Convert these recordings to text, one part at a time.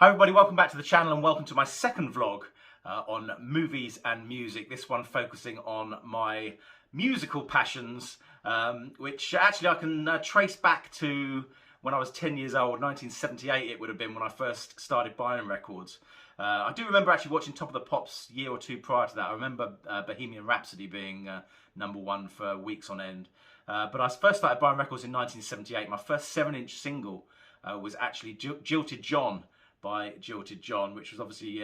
Hi everybody, welcome back to the channel and welcome to my second vlog on movies and music. This one focusing on my musical passions, which actually I can trace back to when I was 10 years old. 1978 it would have been when I first started buying records. I do remember actually watching Top of the Pops a year or two prior to that. I remember Bohemian Rhapsody being '1 for weeks on end. But I first started buying records in 1978. My first 7-inch single was actually Jilted John by Jilted John, which was obviously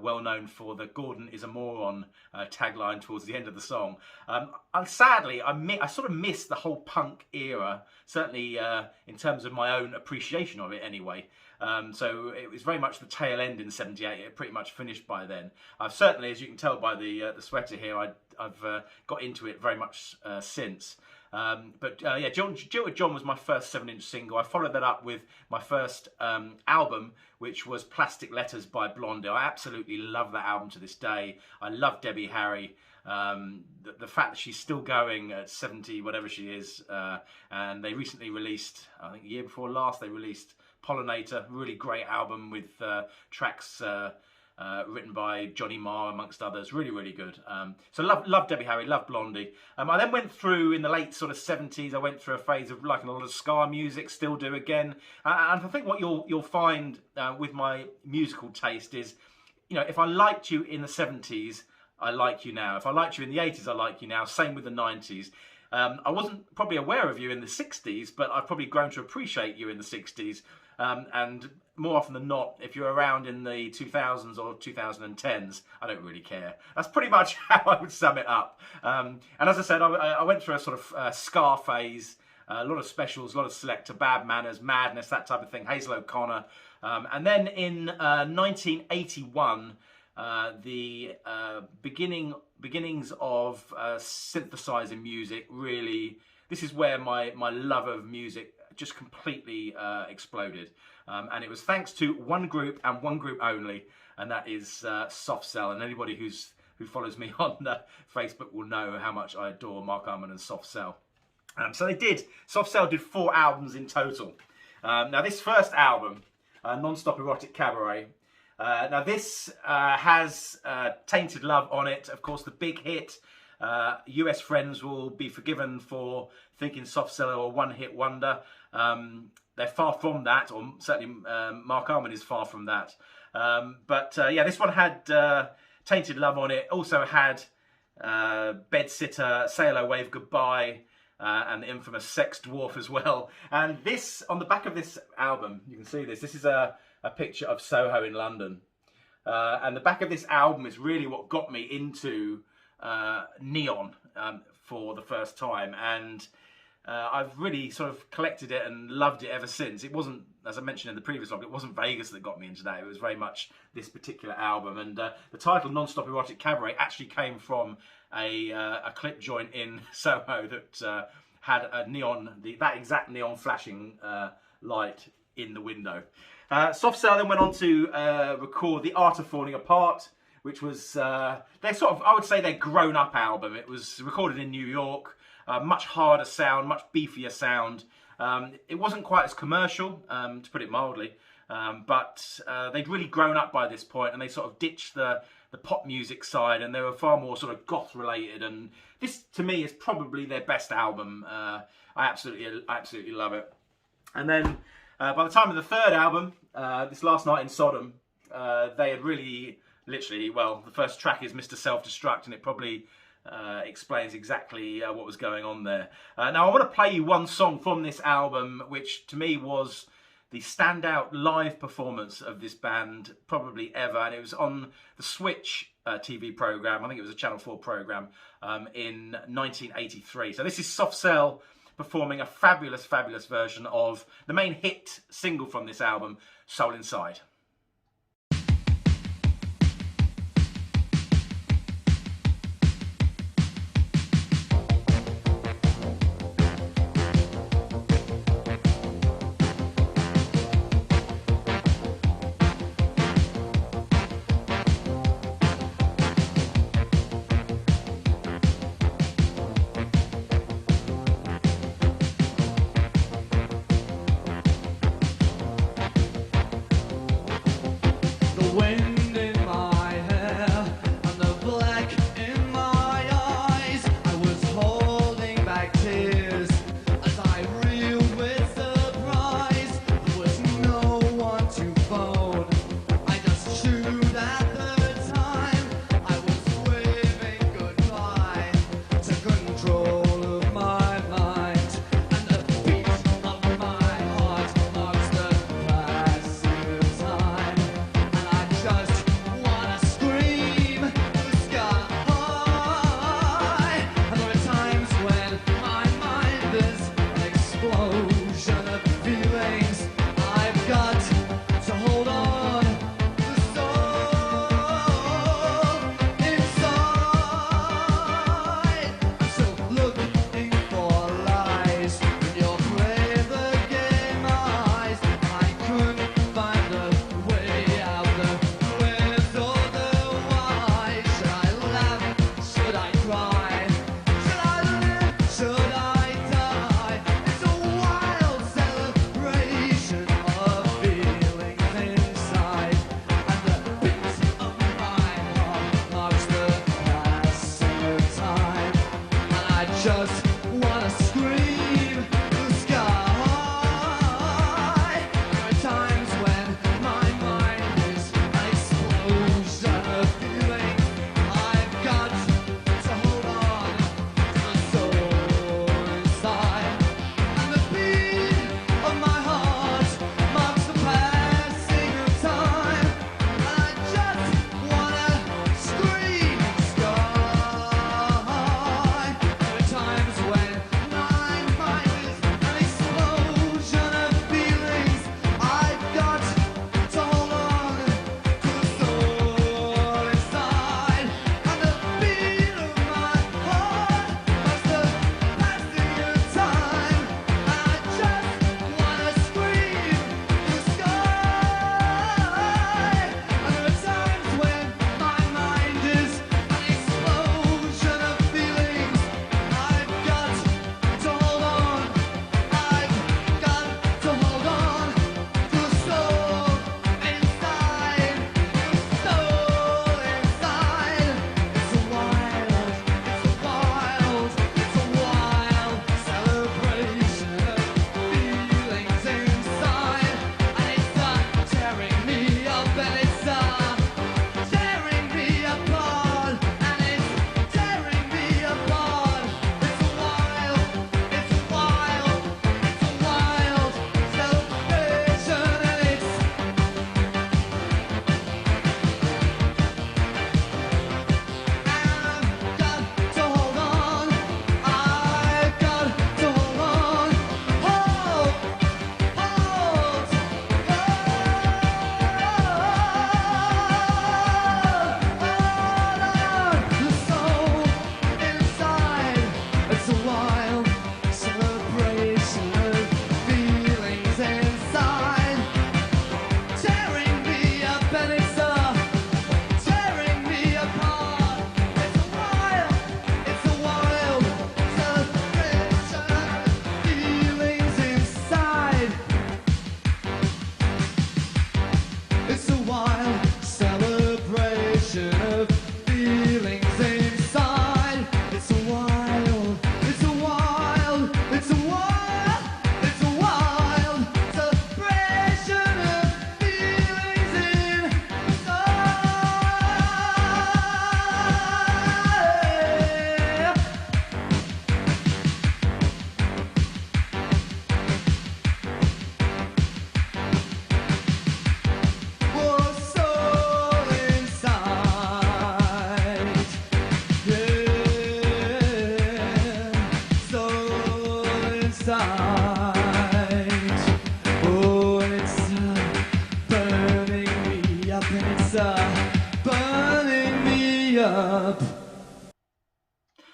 well known for the Gordon is a moron tagline towards the end of the song. And sadly, I sort of missed the whole punk era, certainly in terms of my own appreciation of it anyway. So it was very much the tail end in '78. It pretty much finished by then. I've certainly, as you can tell by the sweater here, I've got into it very much since. Yeah, Jilted John was my first 7-inch single. I followed that up with my first album, which was Plastic Letters by Blondie. I absolutely love that album to this day. I love Debbie Harry. The fact that she's still going at 70, whatever she is, and they recently released, I think the year before last, they released Pollinator, really great album with tracks written by Johnny Marr amongst others. Really good. So love Debbie Harry, love Blondie. I then went through, in the late sort of 70s, I went through a phase of liking a lot of ska music, still do again. And I think what you'll find with my musical taste is, you know, if I liked you in the 70s, I like you now. If I liked you in the 80s, I like you now. Same with the 90s. I wasn't probably aware of you in the 60s, but I've probably grown to appreciate you in the 60s. And more often than not, if you're around in the 2000s or 2010s, I don't really care. That's pretty much how I would sum it up. And as I said, I went through a sort of ska phase, a lot of specials, a lot of Selector, Bad Manners, Madness, that type of thing, Hazel O'Connor. And then in 1981, the beginnings of synthesizing music really, this is where my love of music just completely exploded. And it was thanks to one group and one group only, and that is Soft Cell. And anybody who follows me on Facebook will know how much I adore Mark Arman and Soft Cell. So Soft Cell did 4 albums in total. Now this first album, Non-Stop Erotic Cabaret, now this has Tainted Love on it, of course the big hit. US friends will be forgiven for thinking Soft Cell are a one-hit wonder. They're far from that, or certainly Mark Arman is far from that. Yeah, this one had Tainted Love on it. Also had Bedsitter, Say Hello, Wave Goodbye, and the infamous Sex Dwarf as well. And this, on the back of this album, you can see this. This is a picture of Soho in London. And the back of this album is really what got me into neon for the first time, and I've really sort of collected it and loved it ever since. It wasn't, as I mentioned in the previous vlog, it wasn't Vegas that got me into that. It was very much this particular album, and the title Non-Stop Erotic Cabaret actually came from a clip joint in Soho that had a neon, that exact neon flashing light in the window. Soft Cell then went on to record The Art of Falling Apart, which was their sort of, I would say, their grown-up album. It was recorded in New York, much harder sound, much beefier sound. It wasn't quite as commercial, to put it mildly, but they'd really grown up by this point, and they sort of ditched the pop music side, and they were far more sort of goth-related. And this, to me, is probably their best album. I absolutely love it. And then by the time of the third album, this Last Night in Sodom, they had really, literally, well, the first track is Mr. Self-Destruct, and it probably explains exactly what was going on there. Now I want to play you one song from this album, which to me was the standout live performance of this band probably ever, and it was on the Switch TV program. I think it was a Channel 4 program in 1983. So this is Soft Cell performing a fabulous version of the main hit single from this album, Soul Inside. Oh, it's burning me up, and it's burning me up.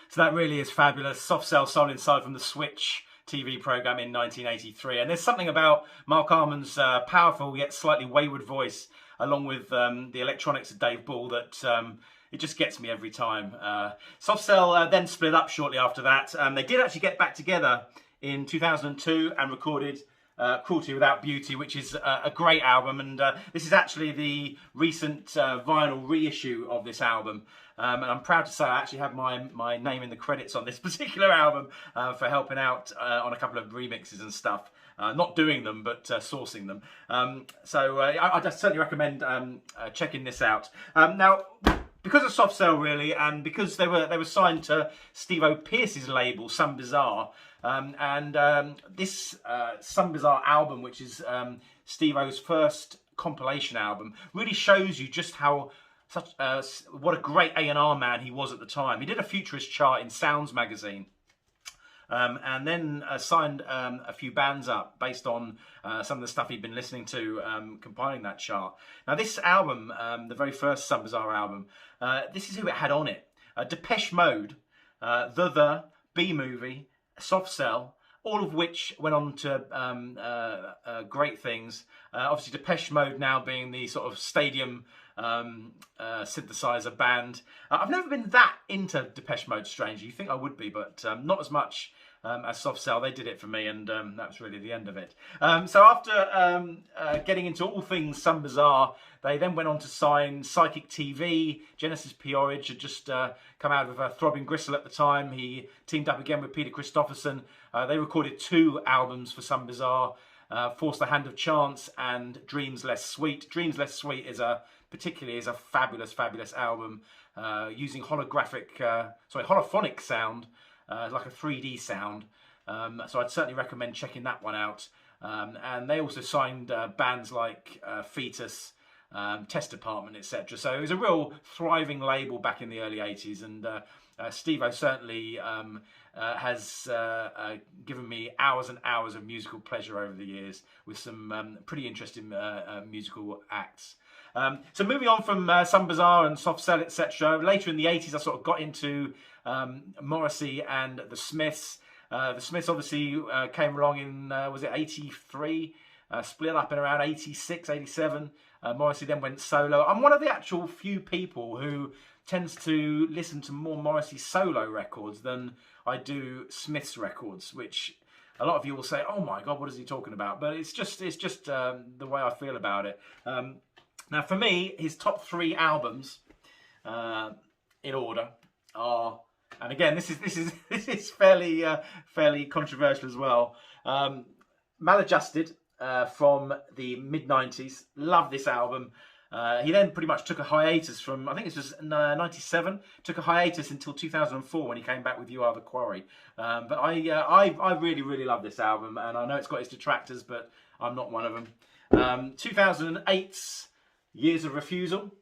So that really is fabulous. Soft Cell Soul Inside from the Switch TV programme in 1983. And there's something about Mark Arman's powerful yet slightly wayward voice, along with the electronics of Dave Ball, that it just gets me every time. Soft Cell then split up shortly after that. They did actually get back together in 2002 and recorded Cruelty Without Beauty, which is a great album, and this is actually the recent vinyl reissue of this album. And I'm proud to say I actually have my name in the credits on this particular album for helping out on a couple of remixes and stuff. Not doing them, but sourcing them. So I just certainly recommend checking this out. Now, because of Soft Cell, really, and because they were signed to Steve-O Pearce's label, Some Bizarre, this Some Bizarre album, which is Steve-O's first compilation album, really shows you just how what a great A&R man he was at the time. He did a futurist chart in Sounds magazine. And then signed a few bands up based on some of the stuff he'd been listening to, compiling that chart. Now, this album, the very first Some Bizarre album, this is who it had on it. Depeche Mode, The, B-Movie, Soft Cell, all of which went on to great things. Obviously, Depeche Mode now being the sort of stadium synthesizer band. I've never been that into Depeche Mode, strangely. You think I would be, but not as much as Soft Cell. They did it for me, and that was really the end of it. So after getting into all things Some Bizarre, they then went on to sign Psychic TV. Genesis P-Orridge had just come out of Throbbing Gristle at the time. He teamed up again with Peter Christopherson. They recorded 2 albums for Some Bizarre, Force the Hand of Chance and Dreams Less Sweet. Dreams Less Sweet is a fabulous, fabulous album using holophonic sound, like a 3D sound. So I'd certainly recommend checking that one out. And they also signed bands like Fetus, Test Department, etc. So it was a real thriving label back in the early 80s, and Steve-O certainly has given me hours and hours of musical pleasure over the years with some pretty interesting musical acts. So moving on from Some Bizarre and Soft Cell, etc. Later in the 80s, I sort of got into Morrissey and the Smiths. The Smiths obviously came along in, was it 83? Split up in around 86, 87. Morrissey then went solo. I'm one of the actual few people who tends to listen to more Morrissey solo records than I do Smiths records, which a lot of you will say, oh my God, what is he talking about? But it's just the way I feel about it. Now, for me, his top 3 albums in order are, and again, this is fairly controversial as well. Maladjusted from the mid-90s, love this album. He then pretty much took a hiatus from, I think it was 97, took a hiatus until 2004 when he came back with You Are the Quarry. But I really, really love this album, and I know it's got its detractors, but I'm not one of them. 2008's Years of Refusal,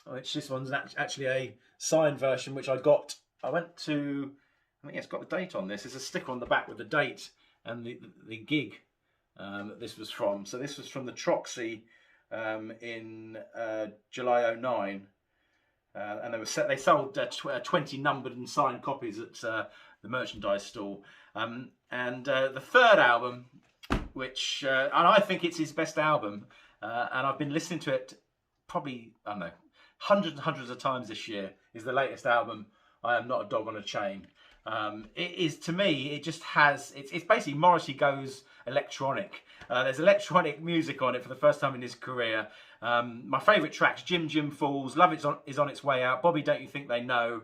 which this one's actually a signed version, which I went to, I think it's got the date on this. There's a sticker on the back with the date and the gig that this was from. So this was from the Troxy in July 09, and they sold 20 numbered and signed copies at the merchandise stall. And the third album, which and I think it's his best album, and I've been listening to it probably, I don't know, hundreds and hundreds of times this year, is the latest album, I Am Not a Dog on a Chain. It is, to me, it just has, it's basically Morrissey goes electronic. There's electronic music on it for the first time in his career. My favourite tracks, Jim Jim Falls, Love is on its way out, Bobby Don't You Think They Know,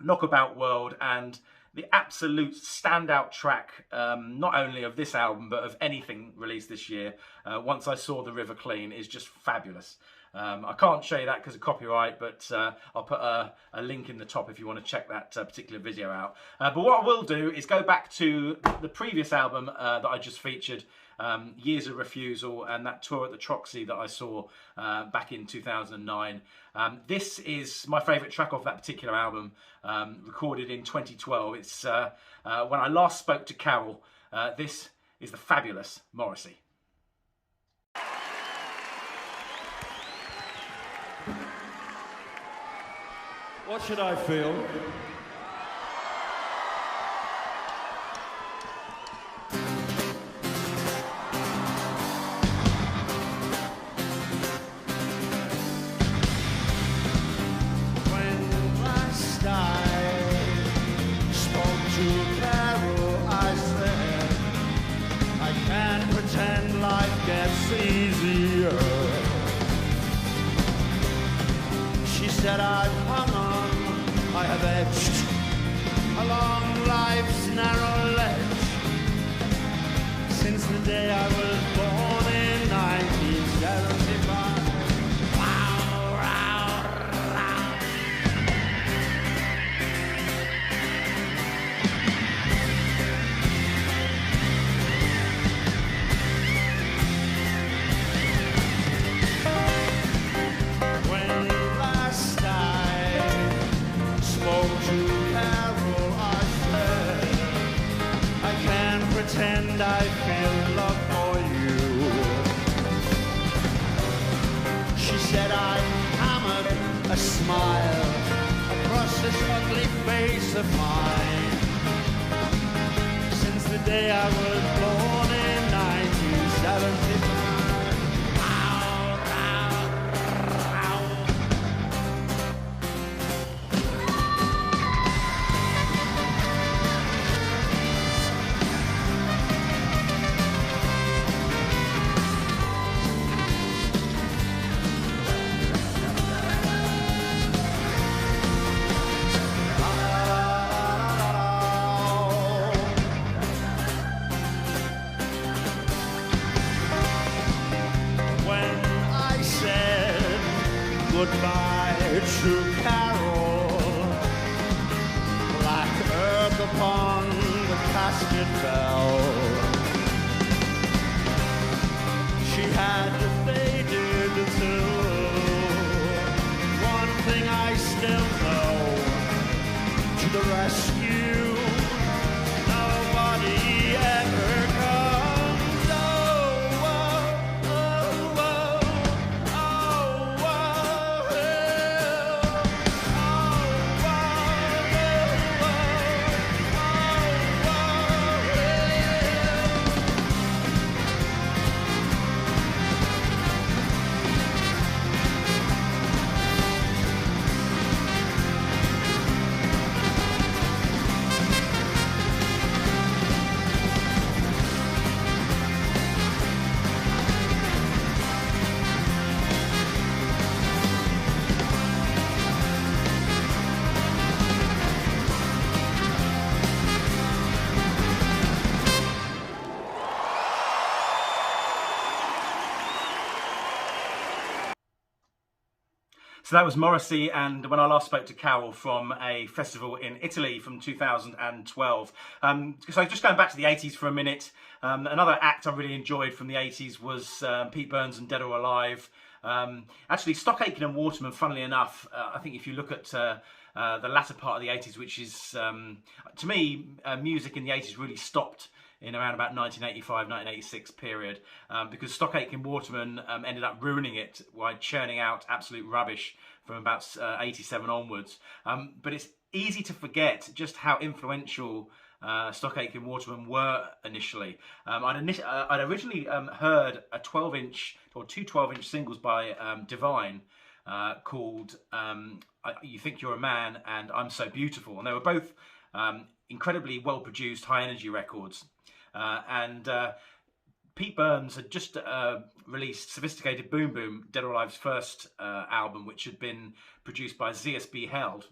Knockabout World, and the absolute standout track, not only of this album, but of anything released this year, Once I Saw the River Clean, is just fabulous. I can't show you that because of copyright, but I'll put a link in the top if you want to check that particular video out. But what I will do is go back to the previous album that I just featured, Years of Refusal, and that tour at the Troxy that I saw back in 2009. This is my favourite track off that particular album, recorded in 2012. It's when I last spoke to Carol. This is the fabulous Morrissey. What should I feel? When last I spoke to Carol, I said, I can't pretend life gets easier. She said, I've hung on, I have edged along life's narrow ledge since the day I was born in 1975. Wow, wow, wow. When last I spoke to Carol, I said, I can't pretend I feel love for you. She said I hammered a smile across this ugly face of mine since the day I was born in 1975. Goodbye to Carol. Black earth upon the casket fell. She had faded to one thing I still know. To the rescue, nobody ever comes. Oh, oh, oh, oh. So that was Morrissey, and when I last spoke to Carol from a festival in Italy from 2012. So just going back to the 80s for a minute, another act I really enjoyed from the 80s was Pete Burns and Dead or Alive. Actually, Stock Aitken and Waterman, funnily enough, I think if you look at the latter part of the 80s, which is, to me, music in the 80s really stopped in around about 1985, 1986 period, because Stock Aitken Waterman ended up ruining it by churning out absolute rubbish from about 87 onwards. But it's easy to forget just how influential Stock Aitken Waterman were initially. I'd originally heard a 12-inch or two 12-inch singles by Divine called You Think You're a Man and I'm So Beautiful, and they were both incredibly well-produced, high-energy records. And Pete Burns had just released Sophisticated Boom Boom, Dead or Alive's first album, which had been produced by ZSB Held.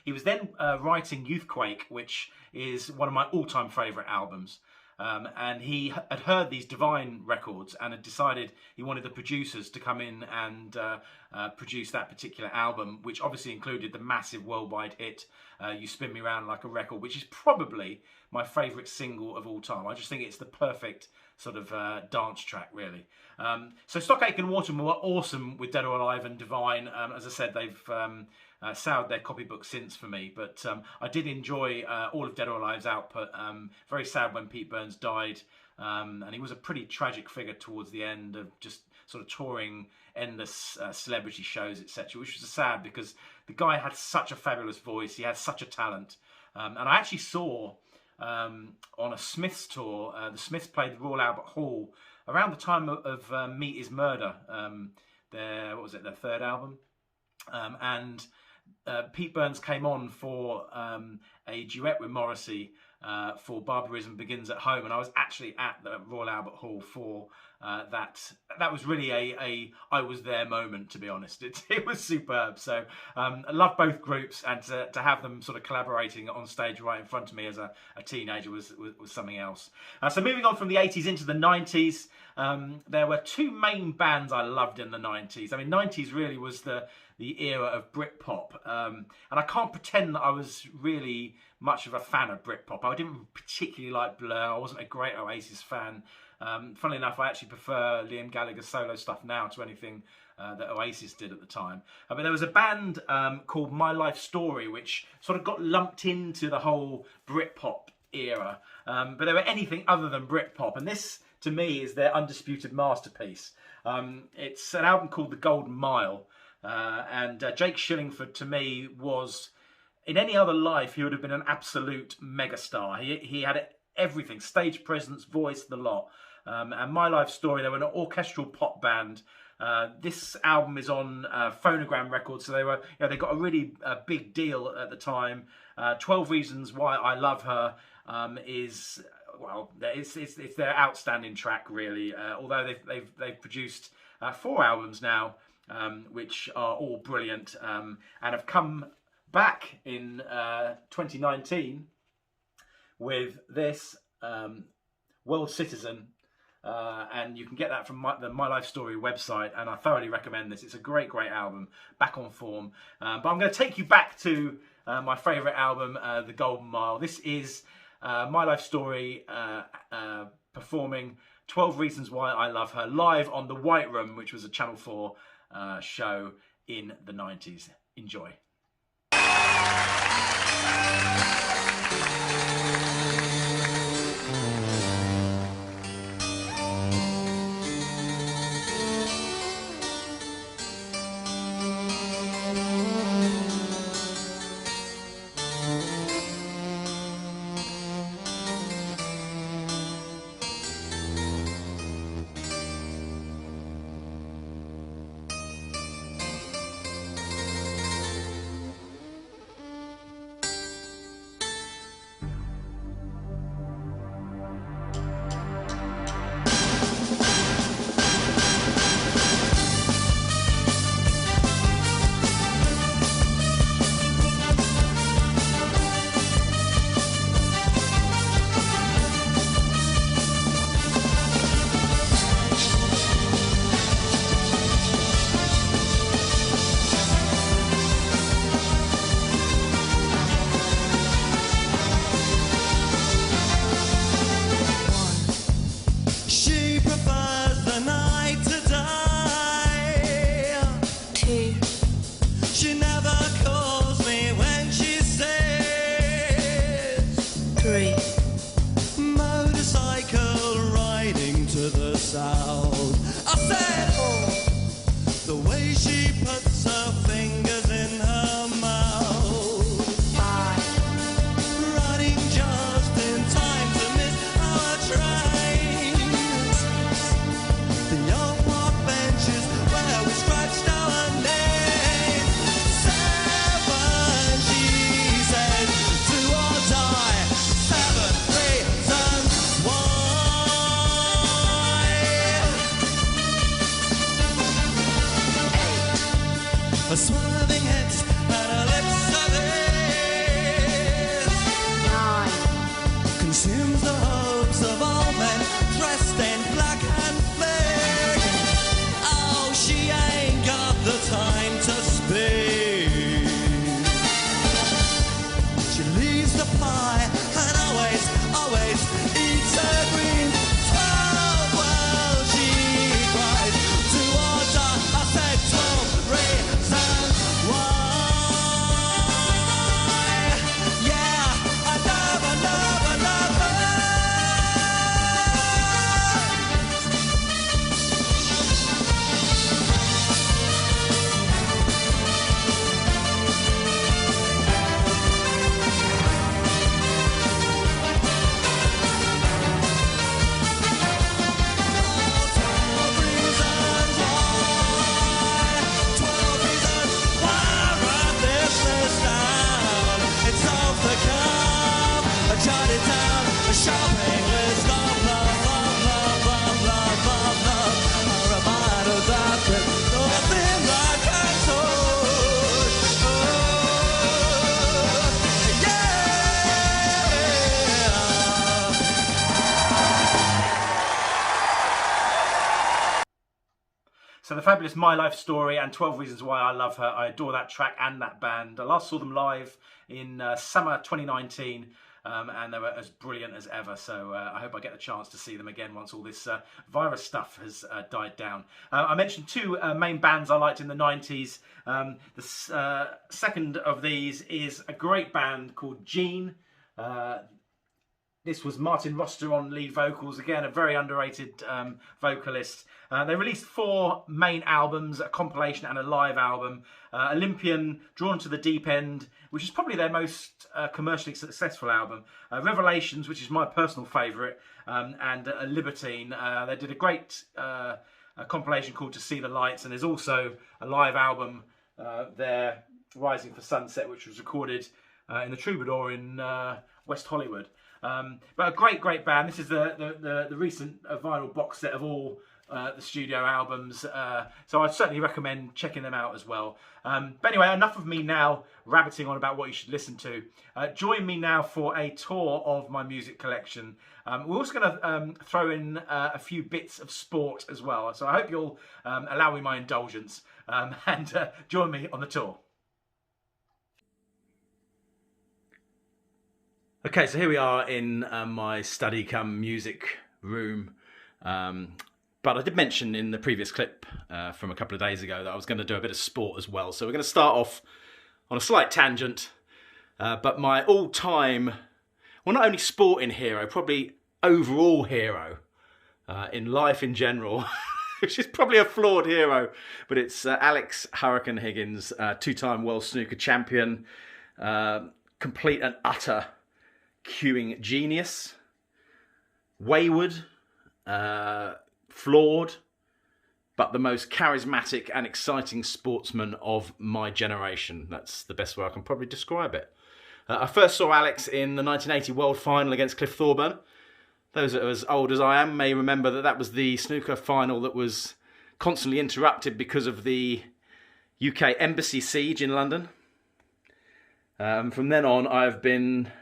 He was then writing Youthquake, which is one of my all-time favourite albums. And he had heard these Divine records and had decided he wanted the producers to come in and produced that particular album, which obviously included the massive worldwide hit You Spin Me Round Like a Record, which is probably my favourite single of all time. I just think it's the perfect sort of dance track, really. So Stock Aitken Waterman were awesome with Dead or Alive and Divine. As I said, they've soured their copybook since for me, but I did enjoy all of Dead or Alive's output. Very sad when Pete Burns died, and he was a pretty tragic figure towards the end of just sort of touring endless celebrity shows, etc., which was sad because the guy had such a fabulous voice, he had such a talent. And I actually saw on a Smiths tour, the Smiths played the Royal Albert Hall around the time of Meat is Murder, their third album, and Pete Burns came on for a duet with Morrissey for Barbarism Begins at Home, and I was actually at the Royal Albert Hall for that. That was really a I was there moment, to be honest. It was superb. So I love both groups, and to have them sort of collaborating on stage right in front of me as a teenager was something else. So moving on from the 80s into the 90s, there were two main bands I loved in the 90s. I mean, 90s really was the era of Britpop, and I can't pretend that I was really much of a fan of Britpop. I didn't particularly like Blur. I wasn't a great Oasis fan. Funnily enough, I actually prefer Liam Gallagher's solo stuff now to anything that Oasis did at the time. But there was a band called My Life Story, which sort of got lumped into the whole Britpop era. But they were anything other than Britpop, and this, to me, is their undisputed masterpiece. It's an album called The Golden Mile, and Jake Shillingford, to me, was... in any other life, he would have been an absolute megastar. He had everything, stage presence, voice, the lot. And My Life Story, they were an orchestral pop band. This album is on Phonogram Records, so they got a really big deal at the time. 12 Reasons Why I Love Her is, well, it's their outstanding track, really. Although they've produced 4 albums now, which are all brilliant, and have come back in 2019 with this World Citizen, and you can get that from the My Life Story website, and I thoroughly recommend this. It's a great album, back on form. But I'm going to take you back to my favourite album, The Golden Mile. This is My Life Story performing 12 Reasons Why I Love Her live on The White Room, which was a Channel 4 show in the 90s. Enjoy. A swerving heads and a lip service 9 consumes the hopes of all men dressed in black and flare. Oh, she ain't got the time. So the fabulous My Life Story and 12 Reasons Why I Love Her. I adore that track and that band. I last saw them live in summer 2019. And they were as brilliant as ever, so I hope I get the chance to see them again once all this virus stuff has died down. I mentioned two main bands I liked in the 90s. The second of these is a great band called Gene. This was Martin Roster on lead vocals, again a very underrated vocalist. They released 4 main albums, a compilation and a live album. Olympian, Drawn to the Deep End, which is probably their most commercially successful album. Revelations, which is my personal favourite, and Libertine. They did a great compilation called To See the Lights, and there's also a live album there, Rising for Sunset, which was recorded in the Troubadour in West Hollywood. But a great band. This is the recent vinyl box set of all the studio albums, so I'd certainly recommend checking them out as well. But anyway, enough of me now rabbiting on about what you should listen to. Join me now for a tour of my music collection. We're also going to throw in a few bits of sport as well, so I hope you'll allow me my indulgence and join me on the tour. Okay, so here we are in my study come music room. But I did mention in the previous clip from a couple of days ago that I was going to do a bit of sport as well. So we're going to start off on a slight tangent. But my all-time, well, not only sporting hero, probably overall hero in life in general, which is probably a flawed hero, but it's Alex Hurricane Higgins, 2-time world snooker champion, complete and utter cueing genius, wayward, flawed, but the most charismatic and exciting sportsman of my generation. That's the best way I can probably describe it. I first saw Alex in the 1980 World Final against Cliff Thorburn. Those that are as old as I am may remember that that was the snooker final that was constantly interrupted because of the UK Embassy siege in London. From then on, I've been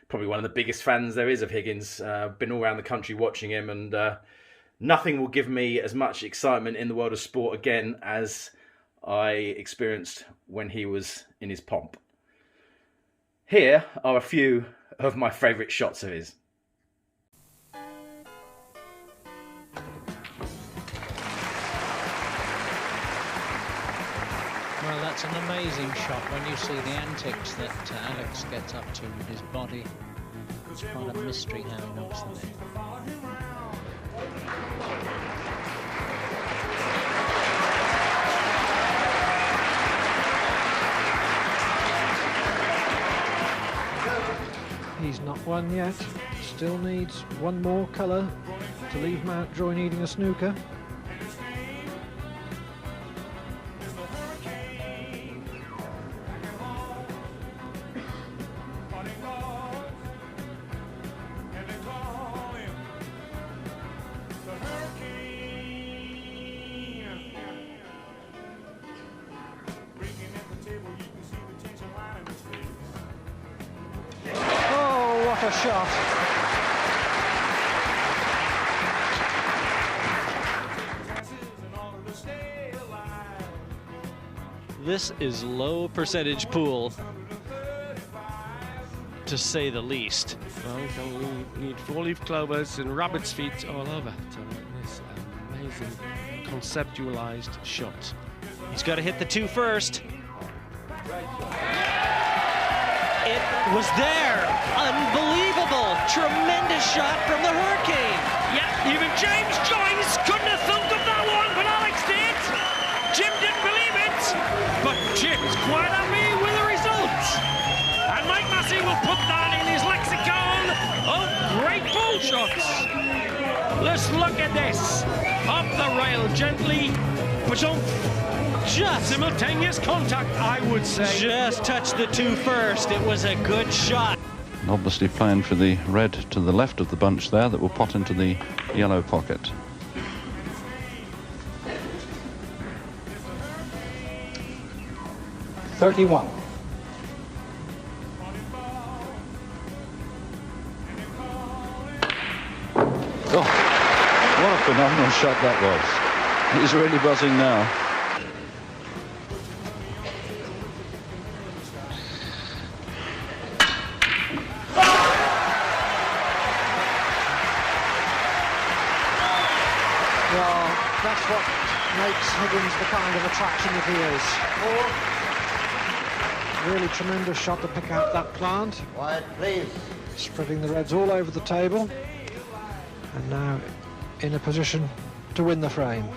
probably one of the biggest fans there is of Higgins. Been all around the country watching him, and nothing will give me as much excitement in the world of sport again as I experienced when he was in his pomp. Here are a few of my favourite shots of his. Well, that's an amazing shot when you see the antics that Alex gets up to with his body. It's quite a mystery how he knocks them in. He's not won yet. Still needs one more colour to leave Mountjoy needing a snooker. What a shot. This is low percentage pool, to say the least. Well, we need 4-leaf clovers and rabbit's feet all over to make this amazing conceptualized shot. He's got to hit the 2 first. It was there. Unbelievable. Tremendous shot from the Hurricane. Yeah, even James Joyce couldn't have thunk of that one, but Alex did. Jim didn't believe it, but Jim's quite happy with the results. And Mike Massey will put that in his lexicon of great pool shots. Let's look at this. Up the rail gently, but don't just simultaneous contact, I would say. Just touched the 2 first. It was a good shot. Obviously playing for the red to the left of the bunch there that will pot into the yellow pocket. .31. Oh, what a phenomenal shot that was. He's really buzzing now. Well, that's what makes Higgins the kind of attraction that he is. Really tremendous shot to pick out that plant. Quiet, please. Spreading the reds all over the table. And now in a position to win the frame.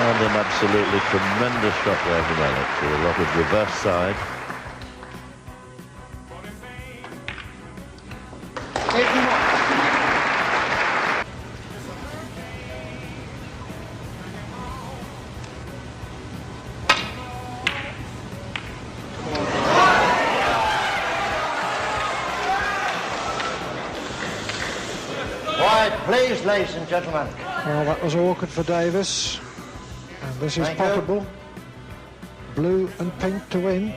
And an absolutely tremendous shot there from Alex, with a lot of reverse side. Quiet, please, ladies and gentlemen. Well, that was awkward for Davis. And this is Thank you. potable. Blue and pink to win.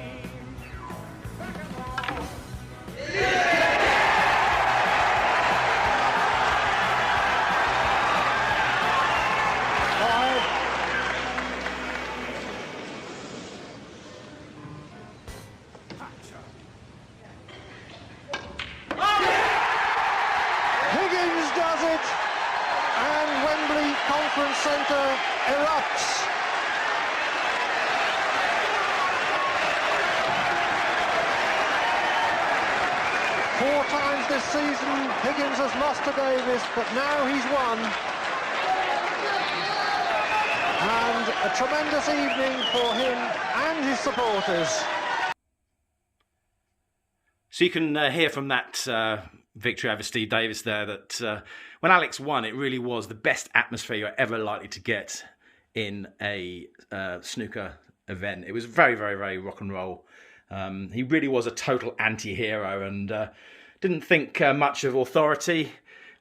Higgins does it, and Wembley Conference Centre erupts. Four times this season, Higgins has lost to Davis, but now he's won. And a tremendous evening for him and his supporters. So you can hear from that victory over Steve Davis there that when Alex won, it really was the best atmosphere you're ever likely to get in a snooker event. It was very, very, very rock and roll. He really was a total anti-hero and didn't think much of authority,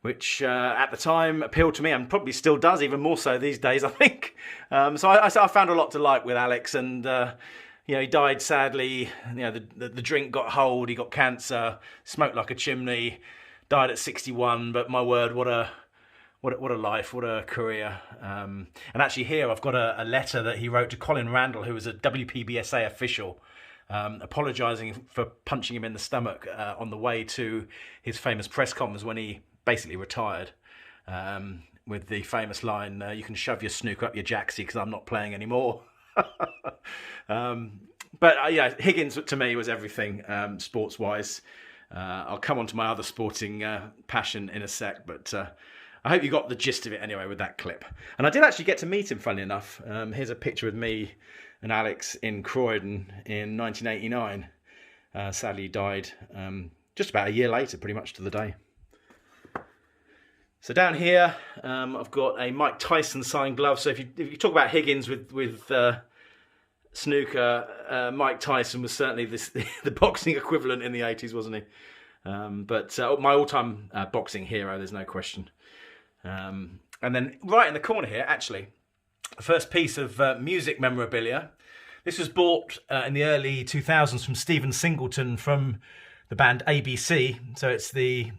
which at the time appealed to me and probably still does, even more so these days, I think. So I found a lot to like with Alex, and you know, he died sadly. You know, the drink got hold, he got cancer, smoked like a chimney, died at 61. But my word, what a life, what a career. And actually here I've got a letter that he wrote to Colin Randall, who was a WPBSA official, apologising for punching him in the stomach on the way to his famous press conference when he basically retired, with the famous line, you can shove your snooker up your jacksie because I'm not playing anymore. But yeah, Higgins to me was everything sports-wise. I'll come on to my other sporting passion in a sec, but I hope you got the gist of it anyway with that clip. And I did actually get to meet him, funnily enough. Here's a picture with me and Alex in Croydon in 1989. Sadly, he died just about a year later, pretty much to the day. So down here, I've got a Mike Tyson signed glove. So if you talk about Higgins with snooker, Mike Tyson was certainly the boxing equivalent in the 80s, wasn't he? But my all-time boxing hero, there's no question. And then right in the corner here, actually, the first piece of music memorabilia. This was bought in the early 2000s from Stephen Singleton from the band ABC. So it's the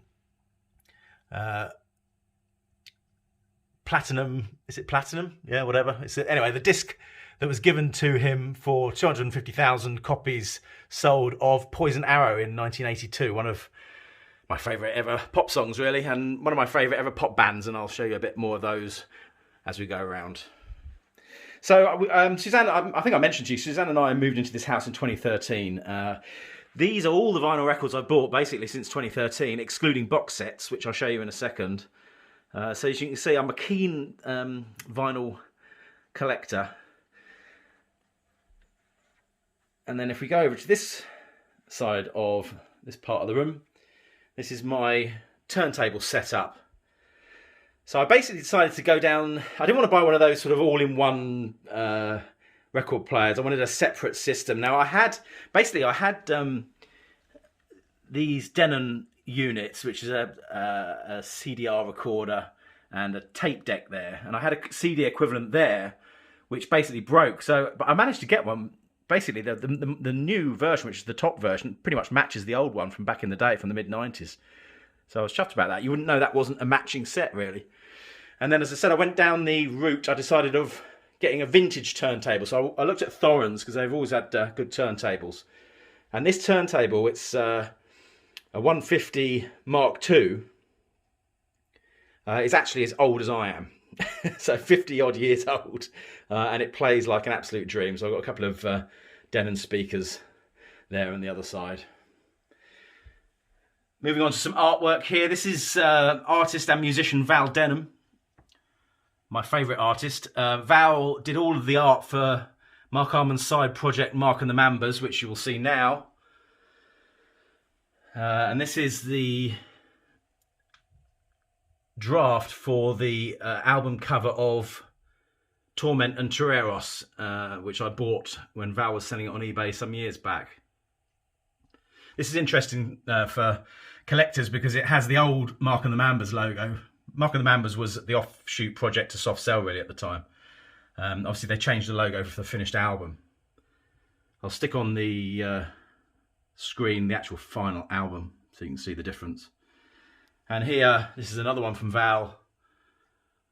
Platinum, is it Platinum? Yeah, whatever. Anyway, the disc that was given to him for 250,000 copies sold of Poison Arrow in 1982, one of my favourite ever pop songs, really, and one of my favourite ever pop bands, and I'll show you a bit more of those as we go around. So, Suzanne, I think I mentioned to you, Suzanne and I moved into this house in 2013. These are all the vinyl records I've bought, basically, since 2013, excluding box sets, which I'll show you in a second. So as you can see, I'm a keen vinyl collector. And then if we go over to this side of this part of the room, this is my turntable setup. So I basically decided to go down, I didn't want to buy one of those sort of all-in-one record players. I wanted a separate system. Now I had these Denon units, which is a CDR recorder and a tape deck there, and I had a CD equivalent there which basically broke, but I managed to get one basically the new version, which is the top version, pretty much matches the old one from back in the day, from the mid-90s. So I was chuffed about that. You wouldn't know that wasn't a matching set, really. And then, as I said, I went down the route, I decided of getting a vintage turntable. So I looked at Thorens, because they've always had good turntables. And this turntable, it's a 150 Mark II. It's actually as old as I am. So 50 odd years old, and it plays like an absolute dream. So I've got a couple of Denon speakers there on the other side. Moving on to some artwork here. This is artist and musician Val Denham, my favourite artist. Val did all of the art for Mark Arman's side project Mark and the Mambas, which you will see now. And this is the draft for the album cover of Torment and Toreros, which I bought when Val was selling it on eBay some years back. This is interesting for collectors because it has the old Mark and the Mambas logo. Mark and the Mambas was the offshoot project to Soft Cell really at the time. Obviously they changed the logo for the finished album. I'll stick on the screen the actual final album so you can see the difference. And here, this is another one from Val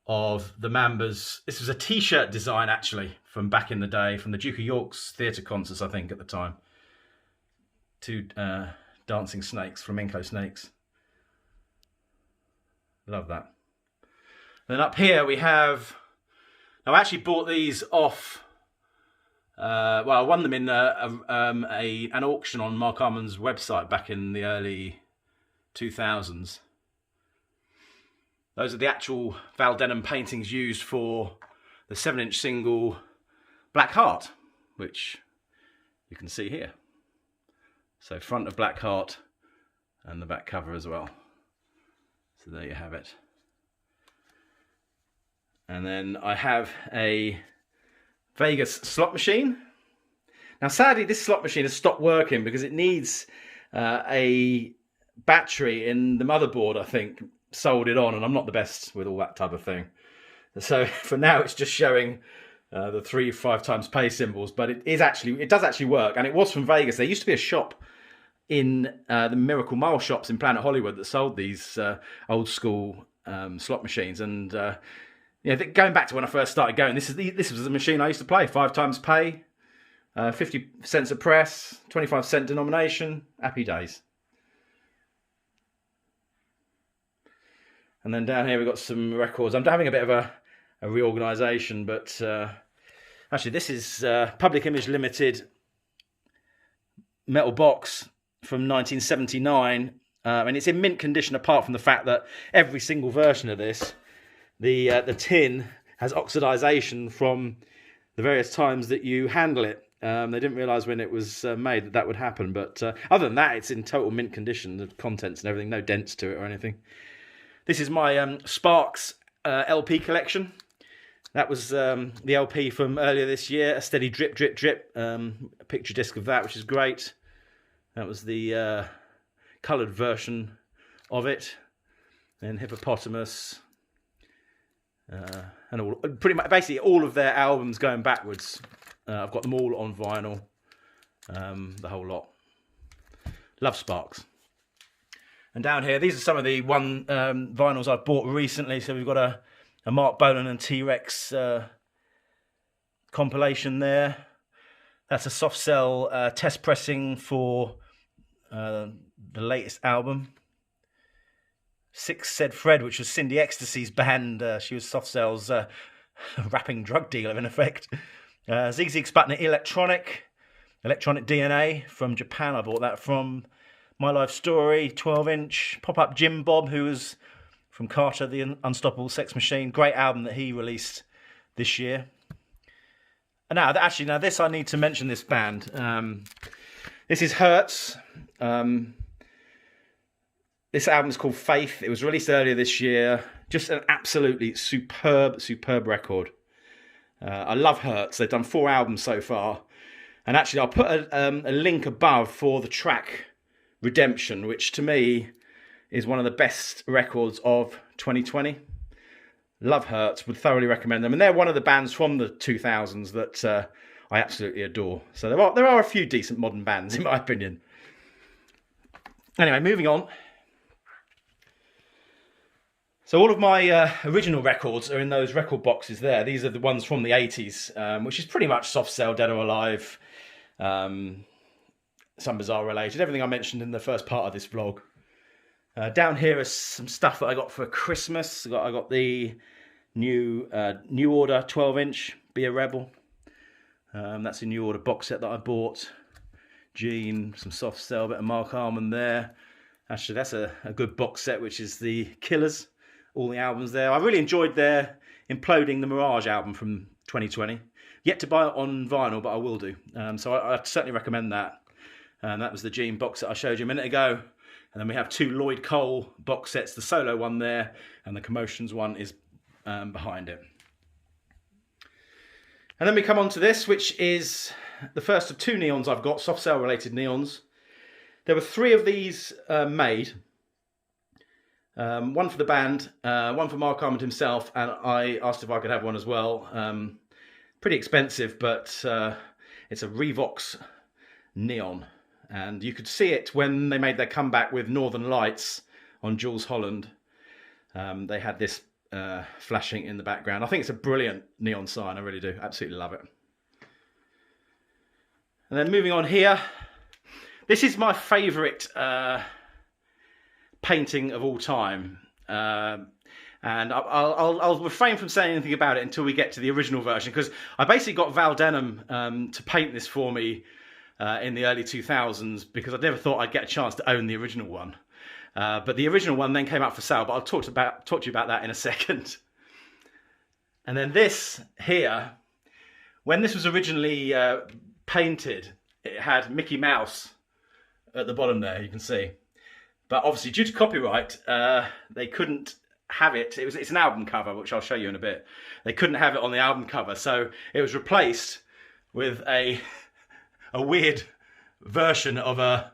of the Mambas. This was a t-shirt design, actually, from back in the day, from the Duke of York's theatre concerts, I think, at the time. Two dancing snakes, flamenco snakes. Love that. Then up here we have... I actually bought these off... well, I won them in an auction on Mark Arman's website back in the early 2000s. Those are the actual Val Denham paintings used for the 7-inch single Black Heart, which you can see here. So front of Black Heart and the back cover as well. So there you have it. And then I have a Vegas slot machine. Now sadly this slot machine has stopped working because it needs a battery in the motherboard, I think, soldered on, and I'm not the best with all that type of thing. So for now it's just showing the 3-5 times pay symbols, but it does actually work, and it was from Vegas. There used to be a shop in the Miracle Mile shops in Planet Hollywood that sold these old school slot machines, and going back to when I first started going, this was the machine I used to play. 5 times pay, 50 cents a press, 25-cent denomination, happy days. And then down here we've got some records. I'm having a bit of a reorganisation, but actually this is Public Image Limited metal box from 1979, and it's in mint condition apart from the fact that every single version of this, the tin has oxidisation from the various times that you handle it. They didn't realise when it was made that would happen, but other than that, it's in total mint condition, the contents and everything, no dents to it or anything. This is my Sparks LP collection. That was the LP from earlier this year, a steady drip, drip, drip. A picture disc of that, which is great. That was the coloured version of it. And Hippopotamus. And all, pretty much, basically all of their albums going backwards. I've got them all on vinyl. The whole lot. Love Sparks. And down here, these are some of the vinyls I've bought recently. So we've got a Mark Bolan and T-Rex compilation there. That's a Soft Cell test pressing for the latest album. Six Said Fred, which was Cindy Ecstasy's band. She was Soft Cell's rapping drug dealer, in effect. Zig Zig Sputnik Electronic DNA from Japan. I bought that from My Life Story, 12-inch. Pop-Up Jim Bob, who was from Carter, the Unstoppable Sex Machine. Great album that he released this year. And now this, I need to mention this band. This is Hertz. This album is called Faith. It was released earlier this year. Just an absolutely superb, superb record. I love Hertz. They've done 4 albums so far. And actually, I'll put a link above for the track Redemption, which to me is one of the best records of 2020. Love Hertz, would thoroughly recommend them. And they're one of the bands from the 2000s that I absolutely adore. So there are a few decent modern bands, in my opinion. Anyway, moving on. So all of my original records are in those record boxes there. These are the ones from the 80s, which is pretty much Soft Cell, Dead or Alive, Some Bizarre related, everything I mentioned in the first part of this vlog. Down here is some stuff that I got for Christmas. I got the New Order 12-inch Be a Rebel. That's a New Order box set that I bought. Gene, some Soft Cell, bit of Mark Almond there. Actually, that's a good box set, which is the Killers. All the albums there. I really enjoyed their Imploding the Mirage album from 2020. Yet to buy it on vinyl, but I will do. So I certainly recommend that. That was the Gene box that I showed you a minute ago. And then we have two Lloyd Cole box sets, the solo one there, and the Commotions one is behind it. And then we come on to this, which is the first of two Neons I've got, Soft Cell related Neons. There were three of these made. One for the band, one for Mark Almond himself, and I asked if I could have one as well. Pretty expensive, but it's a Revox Neon. And you could see it when they made their comeback with Northern Lights on Jools Holland. They had this flashing in the background. I think it's a brilliant neon sign, I really do. Absolutely love it. And then moving on here. This is my favourite painting of all time. And I'll refrain from saying anything about it until we get to the original version, because I basically got Val Denham to paint this for me in the early 2000s, because I never thought I'd get a chance to own the original one. But the original one then came out for sale, but I'll talk to you about that in a second. And then this here, when this was originally painted, it had Mickey Mouse at the bottom there, you can see. But obviously, due to copyright, they couldn't have it. It's an album cover, which I'll show you in a bit. They couldn't have it on the album cover, so it was replaced with a weird version of an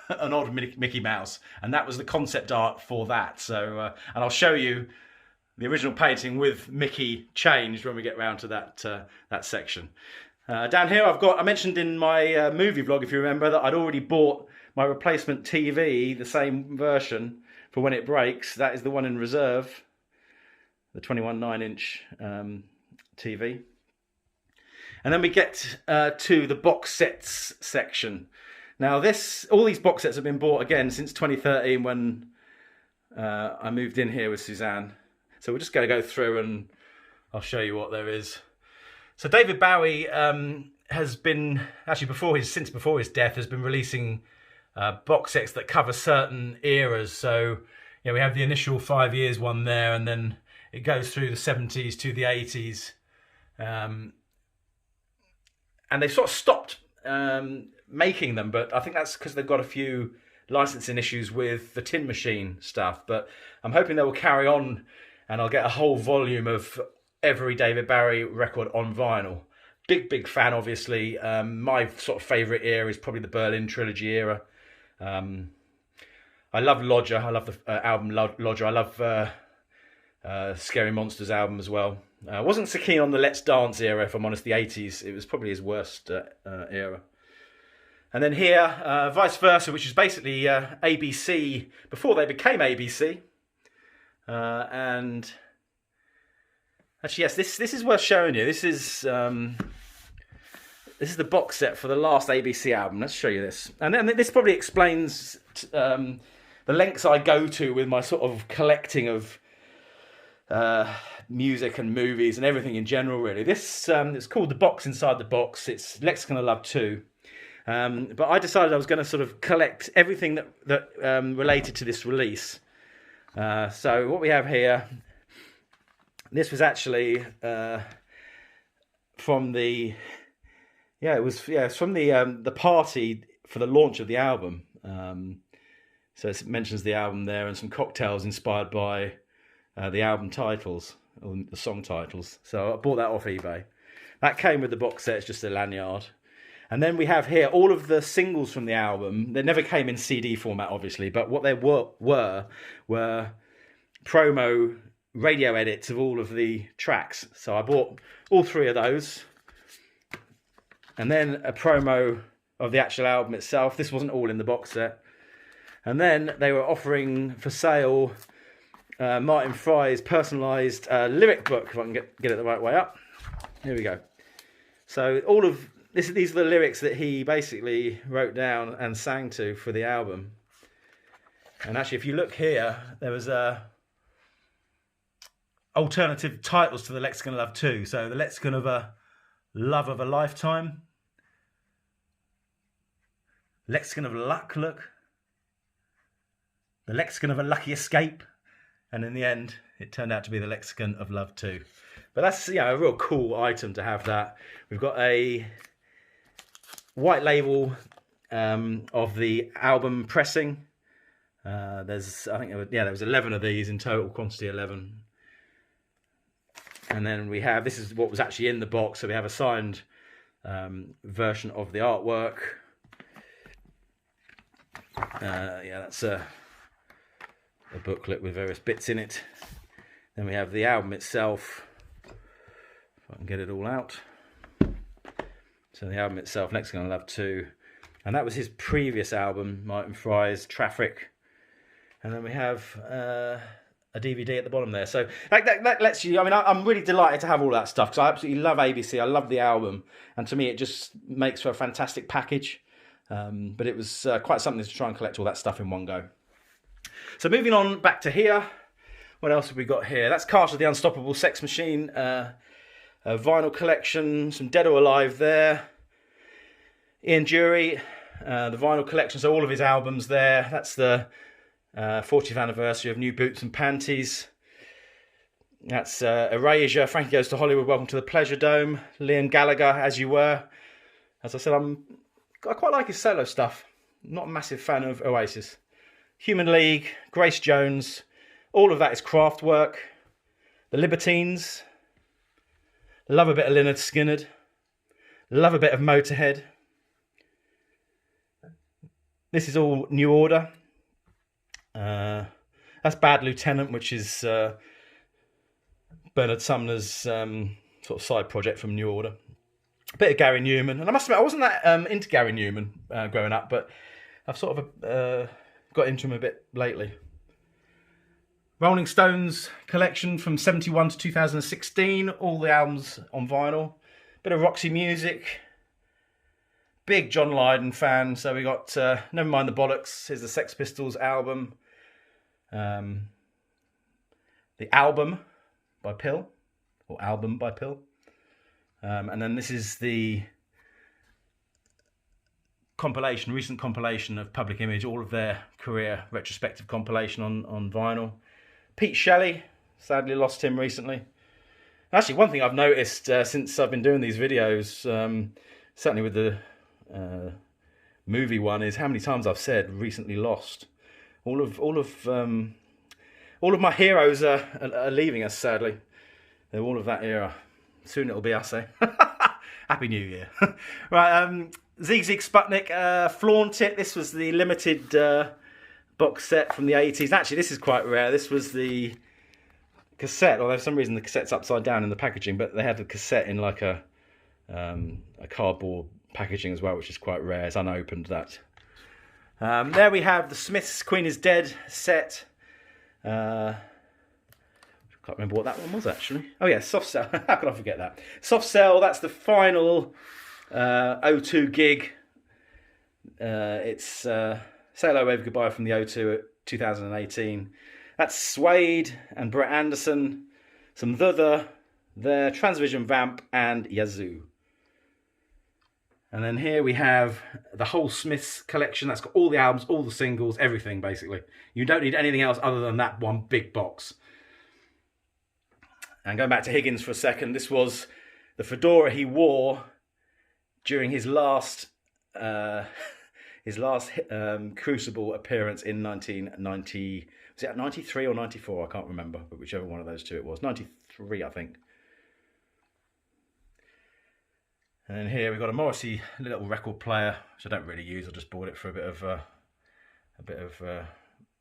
odd Mickey Mouse, and that was the concept art for that. So, and I'll show you the original painting with Mickey changed when we get round to that section. Down here, I mentioned in my movie vlog, if you remember, that I'd already bought my replacement TV, the same version, for When It Breaks. That is the one in reserve, the 21 9-inch TV. And then we get to the box sets section. Now all these box sets have been bought again since 2013 when I moved in here with Suzanne. So we're just going to go through and I'll show you what there is. So David Bowie has been, actually since before his death, has been releasing box sets that cover certain eras. So we have the initial 5 years one there, and then it goes through the 70s to the 80s. And they've sort of stopped making them, but I think that's because they've got a few licensing issues with the Tin Machine stuff. But I'm hoping they will carry on, and I'll get a whole volume of every David Bowie record on vinyl. Big fan, obviously. My sort of favourite era is probably the Berlin Trilogy era. I love Lodger. I love the album Lodger. I love Scary Monsters album as well. I wasn't so keen on the Let's Dance era, if I'm honest, the 80s. It was probably his worst era. And then here, Vice Versa, which is basically ABC before they became ABC. And actually, yes, this is worth showing you. This is the box set for the last ABC album. Let's show you this. And then this probably explains the lengths I go to with my sort of collecting of music and movies and everything in general, really. This it's called The Box Inside the Box. It's Lexicon of Love 2. But I decided I was going to sort of collect everything that related to this release. So what we have here, this was actually from the it's from the party for the launch of the album. So it mentions the album there and some cocktails inspired by the album titles, or the song titles. So I bought that off eBay. That came with the box set, it's just a lanyard. And then we have here all of the singles from the album. They never came in CD format, obviously, but what they were promo radio edits of all of the tracks. So I bought all three of those. and then a promo of the actual album itself. This wasn't all in the box set. And then they were offering for sale Martin Fry's personalised lyric book, if I can get it the right way up. Here we go. So all of these are the lyrics that he basically wrote down and sang to for the album. And actually, if you look here, there was alternative titles to the Lexicon of Love 2. So the Lexicon of a Love of a Lifetime, Lexicon of Luck, the Lexicon of a Lucky Escape, and in the end, it turned out to be the Lexicon of Love 2. But that's, you know, a real cool item to have that. We've got a white label of the album pressing. There was 11 of these in total, quantity 11. And then we have, this is what was actually in the box. So we have a signed version of the artwork. That's a booklet with various bits in it. Then we have the album itself. If I can get it all out. So the album itself, Lexicon of Love 2. And that was his previous album, Martin Fry's Traffic. And then we have a DVD at the bottom there. So that lets you, I mean, I'm really delighted to have all that stuff because I absolutely love ABC. I love the album. And to me, it just makes for a fantastic package. But it was quite something to try and collect all that stuff in one go. So moving on back to here. What else have we got here? That's Carter the Unstoppable Sex Machine. A vinyl collection. Some Dead or Alive there. Ian Dury. The vinyl collection. So all of his albums there. That's the 40th anniversary of New Boots and Panties. That's Erasure. Frankie Goes to Hollywood. Welcome to the Pleasure Dome. Liam Gallagher, As You Were. As I said, I quite like his solo stuff. Not a massive fan of Oasis. Human League, Grace Jones, all of that is Kraftwerk. The Libertines. Love a bit of Lynyrd Skynyrd. Love a bit of Motorhead. This is all New Order. That's Bad Lieutenant, which is Bernard Sumner's sort of side project from New Order. A bit of Gary Newman, and I must admit I wasn't that into Gary Newman growing up, but I've sort of got into him a bit lately. Rolling Stones collection from 71 to 2016, all the albums on vinyl. Bit of Roxy Music. Big John Lydon fan, so we got Never Mind the Bollocks. Here's the Sex Pistols album. The Album by Pill, or Album by Pill. And then this is the compilation, recent compilation of Public Image, all of their career retrospective compilation on vinyl. Pete Shelley, sadly lost him recently. Actually, one thing I've noticed since I've been doing these videos, certainly with the movie one, is how many times I've said recently lost. All of my heroes are leaving us, sadly. They're all of that era. Soon it'll be us, eh? Happy New Year. Right, Zig Zig Sputnik, Flaunt It. This was the limited box set from the 80s. Actually, this is quite rare. This was the cassette, although for some reason the cassette's upside down in the packaging, but they had the cassette in like a cardboard packaging as well, which is quite rare. It's unopened, that. There we have the Smiths' Queen is Dead set. Can't remember what that one was, actually. Oh yeah, Soft Cell. How could I forget that? Soft Cell, that's the final O2 gig. It's Say Hello, Wave Goodbye from the O2 at 2018. That's Suede and Brett Anderson, some The, their Transvision Vamp, and Yazoo. And then here we have the whole Smiths collection. That's got all the albums, all the singles, everything, basically. You don't need anything else other than that one big box. And going back to Higgins for a second, this was the fedora he wore during his last Crucible appearance in 1990. Was it 93 or 94? I can't remember, but whichever one of those two it was. 93, I think. And then here we've got a Morrissey little record player, which I don't really use. I just bought it for a bit of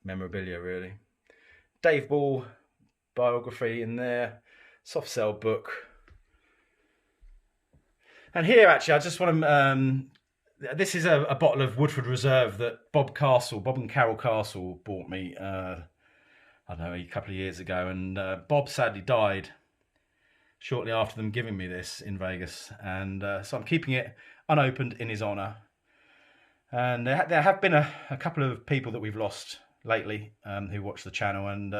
memorabilia, really. Dave Ball biography in there. Soft Cell book. And here, actually, I just want to... this is a bottle of Woodford Reserve that Bob and Carol Castle bought me, I don't know, a couple of years ago. And Bob sadly died shortly after them giving me this in Vegas. And so I'm keeping it unopened in his honour. And there have been a couple of people that we've lost lately who watch the channel. And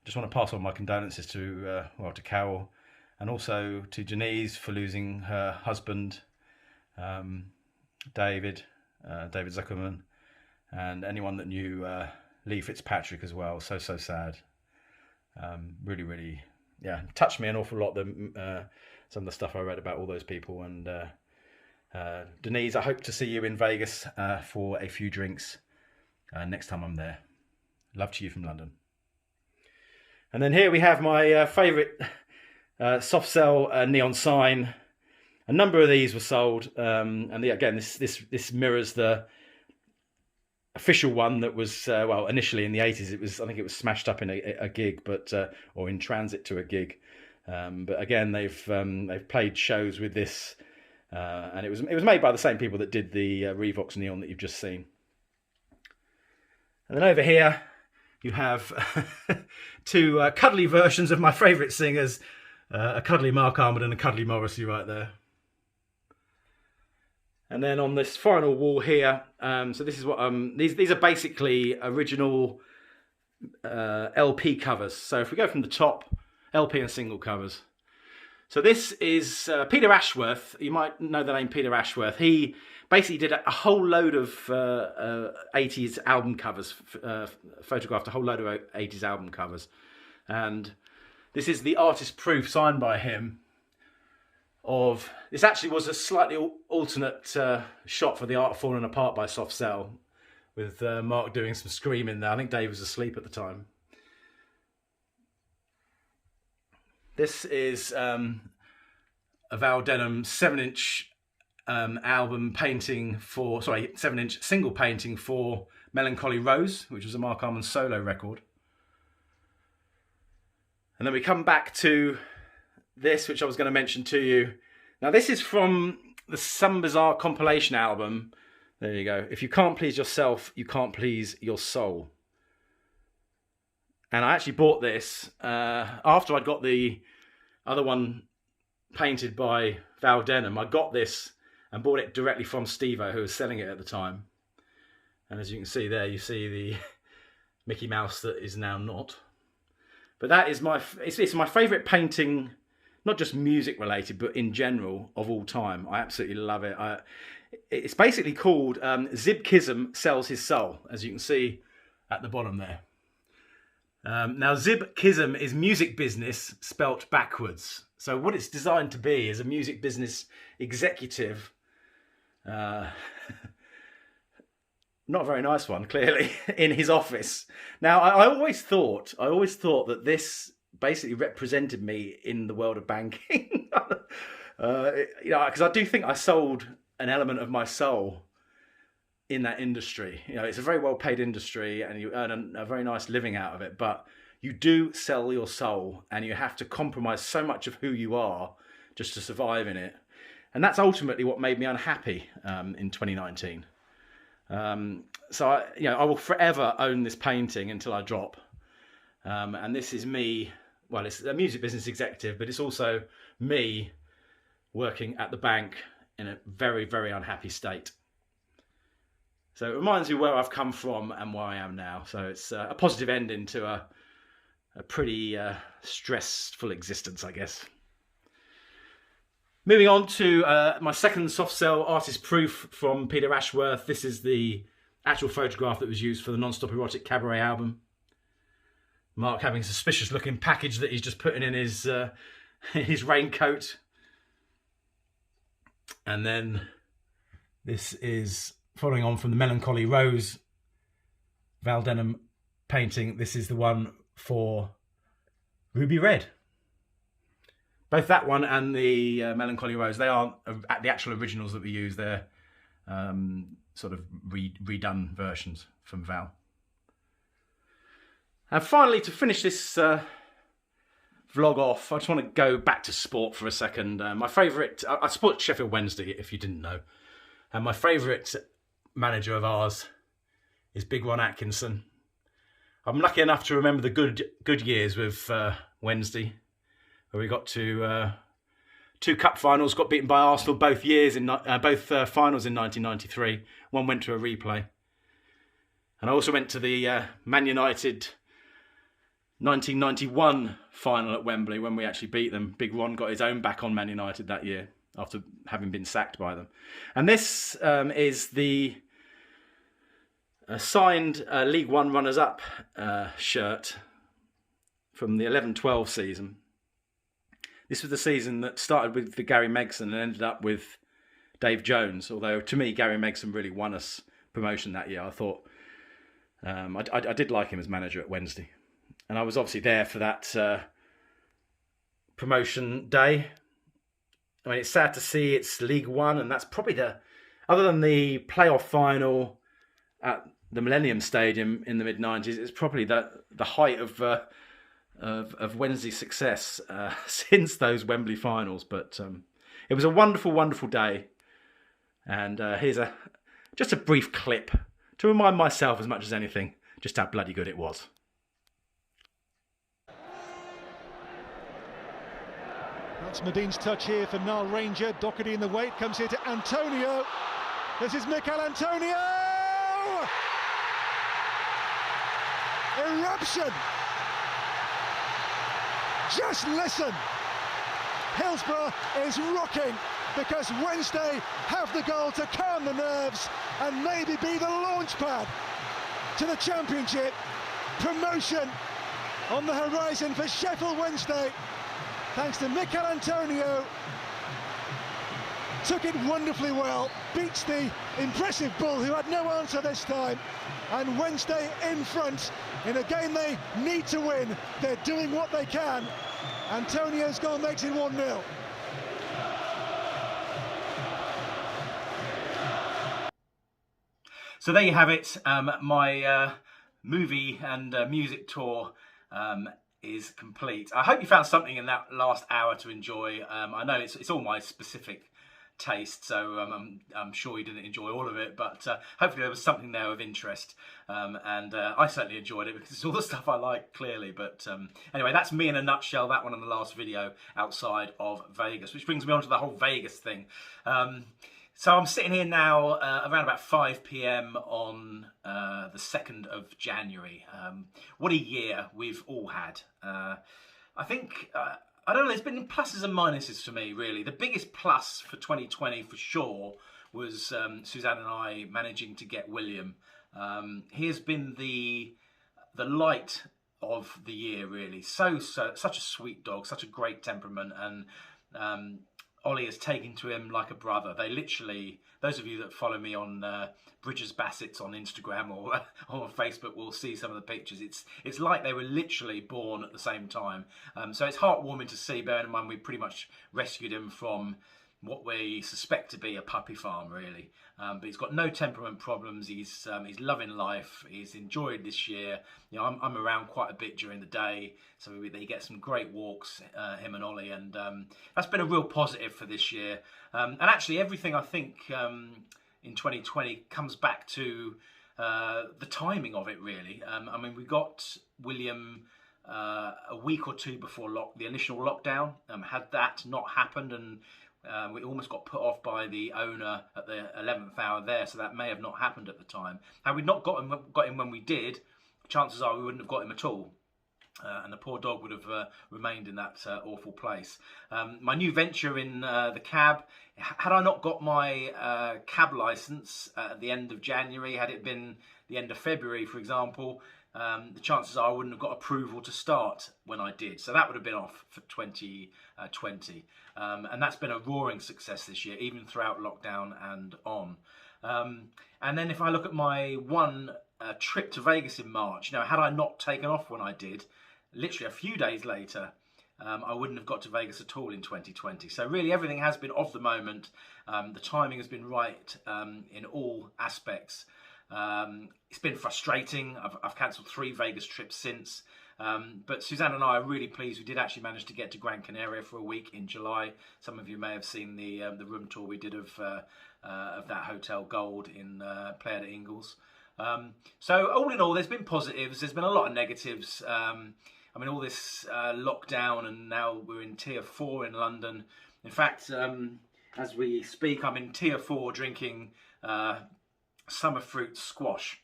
just want to pass on my condolences to Carol. And also to Janice for losing her husband, David Zuckerman, and anyone that knew Lee Fitzpatrick as well. So sad. Really, really, touched me an awful lot. Some of the stuff I read about all those people. And Denise, I hope to see you in Vegas for a few drinks next time I'm there. Love to you from London. And then here we have my favourite soft cell neon sign. A number of these were sold, and again, this mirrors the official one that was initially in the 80s. I think it was smashed up in a gig, or in transit to a gig. But again, they've played shows with this, and it was made by the same people that did the Revox neon that you've just seen. And then over here, you have two cuddly versions of my favourite singers. A cuddly Mark Armand and a cuddly Morrissey right there. And then on this final wall here, so this is what these are basically original LP covers. So if we go from the top, LP and single covers. So this is Peter Ashworth. You might know the name Peter Ashworth. He basically did a whole load of 80s album covers, photographed a whole load of 80s album covers, and this is the artist proof signed by him of... This actually was a slightly alternate shot for The Art of Falling Apart by Soft Cell, with Mark doing some screaming there. I think Dave was asleep at the time. This is a Val Denham 7-inch album painting for... 7-inch single painting for Melancholy Rose, which was a Mark Armand solo record. And then we come back to this, which I was going to mention to you. Now, this is from the Some Bizarre compilation album. There you go. If you can't please yourself, you can't please your soul. And I actually bought this after I'd got the other one painted by Val Denham. I got this and bought it directly from Steve-O, who was selling it at the time. And as you can see there, you see the Mickey Mouse that is now not. But that is it's my favourite painting, not just music related, but in general of all time. I absolutely love it. It's basically called Zib Kism Sells His Soul, as you can see at the bottom there. Now, Zib Kism is music business spelt backwards. So what it's designed to be is a music business executive. Not a very nice one, clearly, in his office. Now, I always thought that this basically represented me in the world of banking. Because I do think I sold an element of my soul in that industry. It's a very well-paid industry, and you earn a very nice living out of it. But you do sell your soul, and you have to compromise so much of who you are just to survive in it. And that's ultimately what made me unhappy in 2019. So I will forever own this painting until I drop. And this is me. Well, it's a music business executive, but it's also me working at the bank in a very, very unhappy state. So it reminds me where I've come from and where I am now. So it's a positive ending to a pretty stressful existence, I guess. Moving on to my second soft cell artist proof from Peter Ashworth. This is the actual photograph that was used for the Non-Stop Erotic Cabaret album. Mark having a suspicious looking package that he's just putting in his raincoat. And then this is following on from the Melancholy Rose Val Denham painting. This is the one for Ruby Red. Both that one and the Melancholy Rose, they aren't the actual originals that we use. They're sort of redone versions from Val. And finally, to finish this vlog off, I just want to go back to sport for a second. My favourite, I support Sheffield Wednesday, if you didn't know. And my favourite manager of ours is Big Ron Atkinson. I'm lucky enough to remember the good years with Wednesday, where we got to 2 cup finals, got beaten by Arsenal both years in both finals in 1993. One went to a replay, and I also went to the Man United 1991 final at Wembley when we actually beat them. Big Ron got his own back on Man United that year after having been sacked by them. And this is the signed League One runners-up shirt from the 11-12 season. This was the season that started with the Gary Megson and ended up with Dave Jones, although to me Gary Megson really won us promotion that year. I thought I did like him as manager at Wednesday, and I was obviously there for that promotion day. I mean, it's sad to see it's League One, and that's probably other than the playoff final at the Millennium Stadium in the mid-90s, it's probably the height of Wednesday's success since those Wembley finals. But it was a wonderful, wonderful day. And here's just a brief clip to remind myself as much as anything just how bloody good it was. That's Madine's touch here for Niall Ranger. Doherty in the weight, comes here to Antonio. This is Mikel Antonio! Eruption! Just listen! Hillsborough is rocking because Wednesday have the goal to calm the nerves and maybe be the launch pad to the Championship. Promotion on the horizon for Sheffield Wednesday. Thanks to Mikel Antonio. Took it wonderfully well, beats the impressive Bull who had no answer this time, and Wednesday in front in a game they need to win. They're doing what they can. Antonio's goal makes it 1-0. So there you have it. My movie and music tour is complete. I hope you found something in that last hour to enjoy. I know it's all my specific taste, so I'm sure you didn't enjoy all of it, but hopefully there was something there of interest, and I certainly enjoyed it because it's all the stuff I like, clearly. But anyway, that's me in a nutshell, that one in the last video outside of Vegas, which brings me on to the whole Vegas thing. So I'm sitting here now around about 5 p.m. on the 2nd of January. What a year we've all had. I think, I don't know, there's been pluses and minuses for me, really. The biggest plus for 2020 for sure was Suzanne and I managing to get William. He has been the light of the year, really. Such a sweet dog, such a great temperament, and Ollie has taken to him like a brother. They literally, those of you that follow me on Bridges Bassett's on Instagram or on Facebook will see some of the pictures. It's like they were literally born at the same time. So it's heartwarming to see, bearing in mind we pretty much rescued him from what we suspect to be a puppy farm, really. But he's got no temperament problems. He's loving life. He's enjoyed this year. You know, I'm around quite a bit during the day, so they get some great walks, him and Ollie, and that's been a real positive for this year. And actually, everything I think in 2020 comes back to the timing of it, really. I mean, we got William a week or two before the initial lockdown. Had that not happened, and we almost got put off by the owner at the 11th hour there, so that may have not happened at the time. Had we not got him when we did, chances are we wouldn't have got him at all. And the poor dog would have remained in that awful place. My new venture in the cab, had I not got my cab licence at the end of January, had it been the end of February, for example, the chances are I wouldn't have got approval to start when I did. So that would have been off for 2020. And that's been a roaring success this year, even throughout lockdown and on. And then if I look at my one trip to Vegas in March, had I not taken off when I did, literally a few days later, I wouldn't have got to Vegas at all in 2020. So really everything has been of the moment. The timing has been right in all aspects. It's been frustrating. I've cancelled 3 Vegas trips since. But Suzanne and I are really pleased. We did actually manage to get to Gran Canaria for a week in July. Some of you may have seen the room tour we did of that Hotel Gold in Playa de Ingles. So all in all, there's been positives. There's been a lot of negatives. I mean, all this lockdown, and now we're in Tier 4 in London. In fact, as we speak, I'm in Tier 4 drinking summer fruit squash.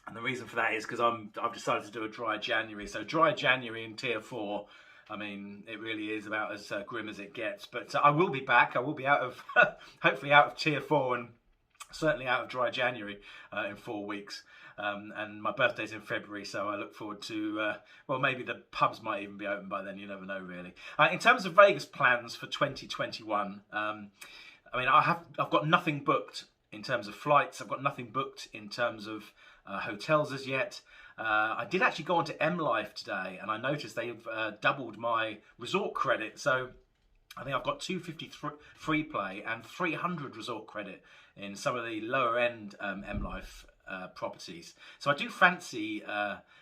And the reason for that is because I've decided to do a dry January. So dry January in Tier 4, I mean, it really is about as grim as it gets. But I will be back. I will be out of, hopefully out of Tier 4 and certainly out of dry January in 4 weeks. And my birthday's in February, so I look forward to, well, maybe the pubs might even be open by then. You never know, really. In terms of Vegas plans for 2021, I mean, I've got nothing booked in terms of flights. I've got nothing booked in terms of hotels as yet. I did actually go on to MLife today, and I noticed they've doubled my resort credit. So I think I've got 250 free play and 300 resort credit in some of the lower end MLife properties. So I do fancy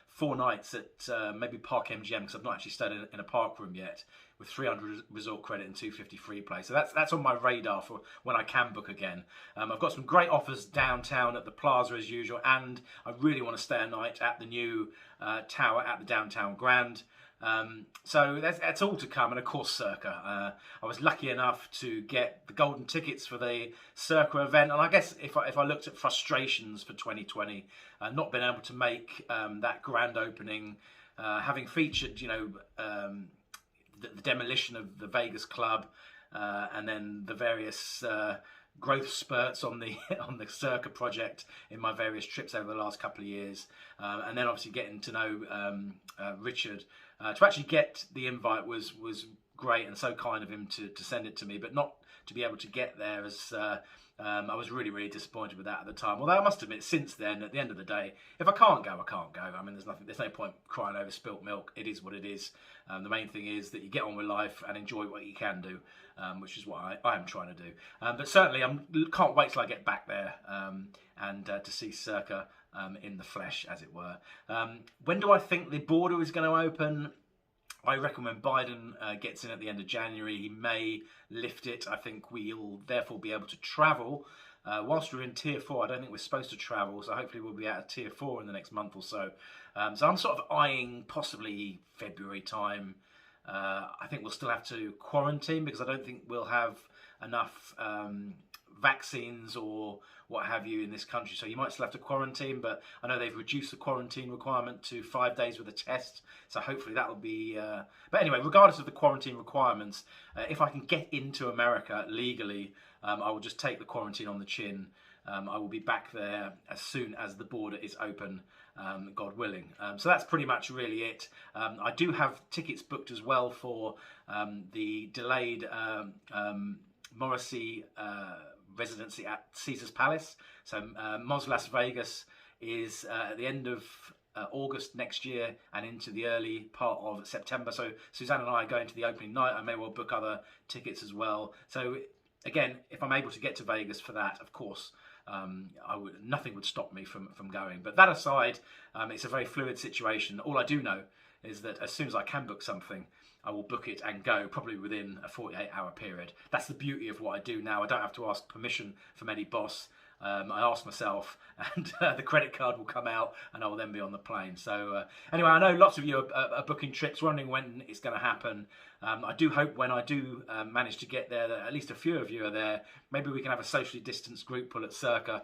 4 nights at maybe Park MGM, because I've not actually stayed in a park room yet, with 300 resort credit and 250 free play. So that's on my radar for when I can book again. I've got some great offers downtown at the Plaza as usual, and I really want to stay a night at the new tower at the Downtown Grand. So that's all to come, and of course Circa. I was lucky enough to get the golden tickets for the Circa event, and I guess if I looked at frustrations for 2020, not being able to make that grand opening, having featured, you know, the demolition of the Vegas club, and then the various growth spurts on the Circa project in my various trips over the last couple of years, and then obviously getting to know Richard. To actually get the invite was great, and so kind of him to send it to me, but not to be able to get there, as I was really disappointed with that at the time. Although I must admit, since then, at the end of the day, if I can't go, I can't go. I mean, there's no point crying over spilt milk. It is what it is. The main thing is that you get on with life and enjoy what you can do, which is what I am trying to do. But certainly, I can't wait till I get back there and to see Circa in the flesh, as it were. When do I think the border is going to open? I reckon when Biden gets in at the end of January, he may lift it. I think we'll therefore be able to travel. Whilst we're in Tier 4, I don't think we're supposed to travel, so hopefully we'll be out of Tier 4 in the next month or so. So I'm sort of eyeing possibly February time. I think we'll still have to quarantine, because I don't think we'll have enough vaccines or what have you in this country, so you might still have to quarantine, but I know they've reduced the quarantine requirement to 5 days with a test, so hopefully that will be but anyway, regardless of the quarantine requirements, if I can get into America legally, I will just take the quarantine on the chin. I will be back there as soon as the border is open, God willing. So that's pretty much really it. I do have tickets booked as well for the delayed Morrissey residency at Caesars Palace. So Moz Las Vegas is at the end of August next year and into the early part of September. So Suzanne and I are going to the opening night. I may well book other tickets as well. So again, if I'm able to get to Vegas for that, of course, nothing would stop me from going. But that aside, it's a very fluid situation. All I do know is that as soon as I can book something, I will book it and go, probably within a 48-hour period. That's the beauty of what I do now. I don't have to ask permission from any boss. I ask myself, and the credit card will come out, and I will then be on the plane. So anyway, I know lots of you are booking trips, wondering when it's going to happen. I do hope when I do manage to get there, that at least a few of you are there. Maybe we can have a socially distanced group pull at Circa.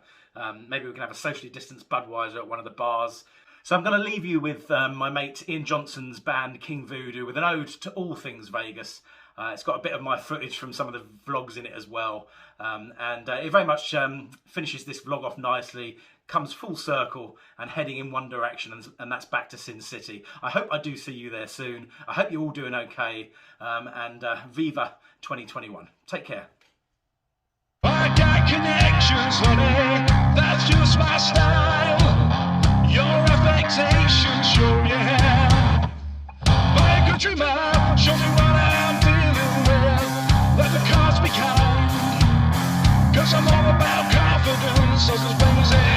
Maybe we can have a socially distanced Budweiser at one of the bars. So I'm going to leave you with my mate Ian Johnson's band King Voodoo, with an ode to all things Vegas. It's got a bit of my footage from some of the vlogs in it as well. And it very much finishes this vlog off nicely, comes full circle and heading in one direction, and that's back to Sin City. I hope I do see you there soon. I hope you're all doing okay. And Viva 2021. Take care. I got connections, honey. That's just my style. Your affectation, show you how. Buy a country mile, show me what I'm dealing with. Let the cards be kind, 'cause I'm all about confidence, so just bring us in.